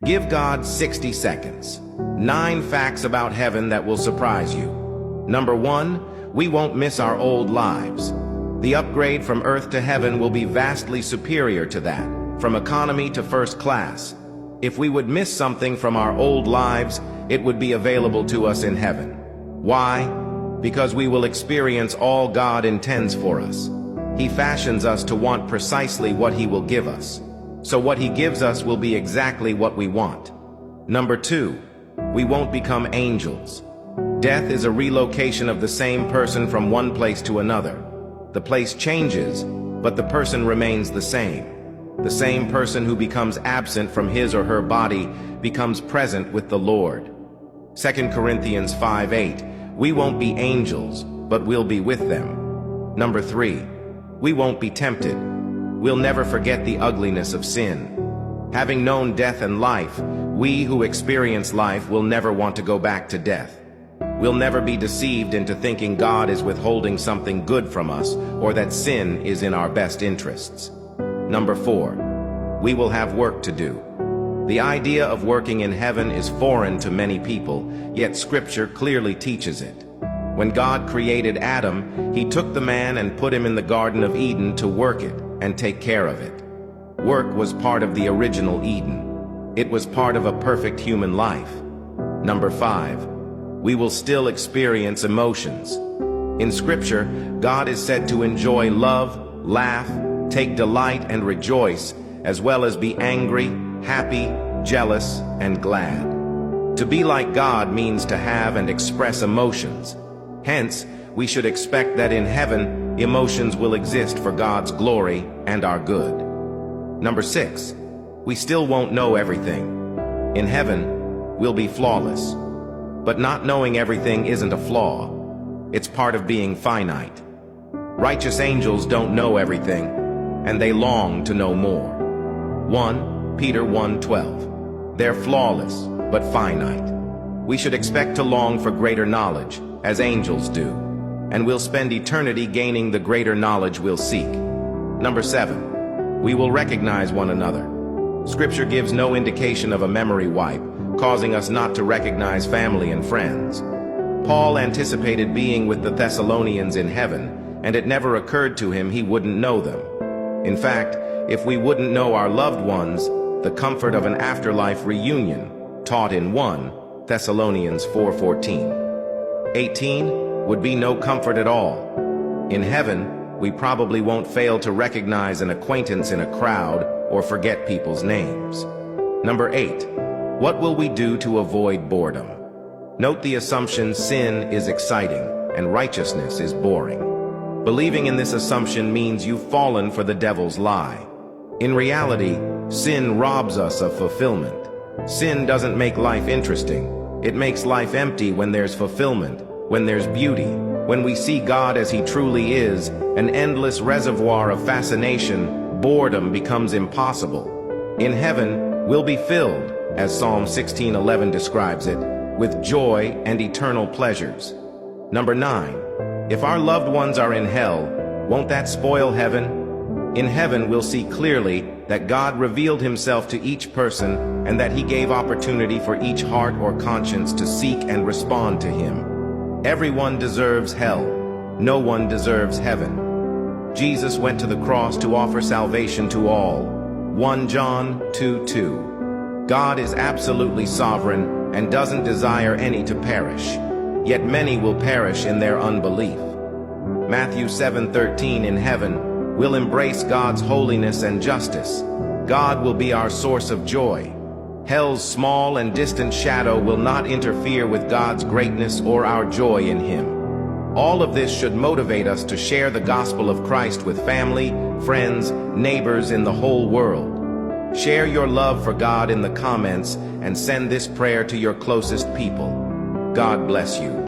Give God 60 seconds. 9 facts about heaven that will surprise you. Number 1, we won't miss our old lives. The upgrade from earth to heaven will be vastly superior to that, from economy to first class. If we would miss something from our old lives, it would be available to us in heaven. Why? Because we will experience all God intends for us. He fashions us to want precisely what He will give us. So what He gives us will be exactly what we want. Number 2, we won't become angels. Death is a relocation of the same person from one place to another. The place changes, but the person remains the same. The same person who becomes absent from his or her body becomes present with the Lord. 2 Corinthians 5:8, we won't be angels, but we'll be with them. Number 3, we won't be tempted. We'll never forget the ugliness of sin. Having known death and life, we who experience life will never want to go back to death. We'll never be deceived into thinking God is withholding something good from us or that sin is in our best interests. Number 4, we will have work to do. The idea of working in heaven is foreign to many people, yet Scripture clearly teaches it. When God created Adam, He took the man and put him in the Garden of Eden to work it and take care of it. Work was part of the original Eden. It was part of a perfect human life. Number 5, we will still experience emotions. In Scripture, God is said to enjoy love, laugh, take delight and rejoice, as well as be angry, happy, jealous, and glad. To be like God means to have and express emotions. Hence, we should expect that in heaven, emotions will exist for God's glory and our good. Number 6, we still won't know everything. In heaven, we'll be flawless. But not knowing everything isn't a flaw. It's part of being finite. Righteous angels don't know everything, and they long to know more. 1 Peter 1:12. They're flawless, but finite. We should expect to long for greater knowledge, as angels do, and we'll spend eternity gaining the greater knowledge we'll seek. Number 7, we will recognize one another. Scripture gives no indication of a memory wipe, causing us not to recognize family and friends. Paul anticipated being with the Thessalonians in heaven, and it never occurred to him he wouldn't know them. In fact, if we wouldn't know our loved ones, the comfort of an afterlife reunion, taught in 1 Thessalonians 4:14. 18 would be no comfort at all. In heaven, we probably won't fail to recognize an acquaintance in a crowd or forget people's names. Number 8, what will we do to avoid boredom? Note the assumption sin is exciting and righteousness is boring. Believing in this assumption means you've fallen for the devil's lie. In reality, sin robs us of fulfillment. Sin doesn't make life interesting. It makes life empty when there's fulfillment, when there's beauty, when we see God as He truly is, an endless reservoir of fascination. Boredom becomes impossible. In heaven, we'll be filled, as Psalm 16:11 describes it, with joy and eternal pleasures. Number 9, if our loved ones are in hell, won't that spoil heaven? In heaven, we'll see clearly that God revealed Himself to each person and that He gave opportunity for each heart or conscience to seek and respond to Him. Everyone deserves hell. No one deserves heaven. Jesus went to the cross to offer salvation to all. 1 John 2:2. God is absolutely sovereign and doesn't desire any to perish. Yet many will perish in their unbelief. Matthew 7:13, in heaven, we'll embrace God's holiness and justice. God will be our source of joy. Hell's small and distant shadow will not interfere with God's greatness or our joy in Him. All of this should motivate us to share the gospel of Christ with family, friends, neighbors in the whole world. Share your love for God in the comments and send this prayer to your closest people. God bless you.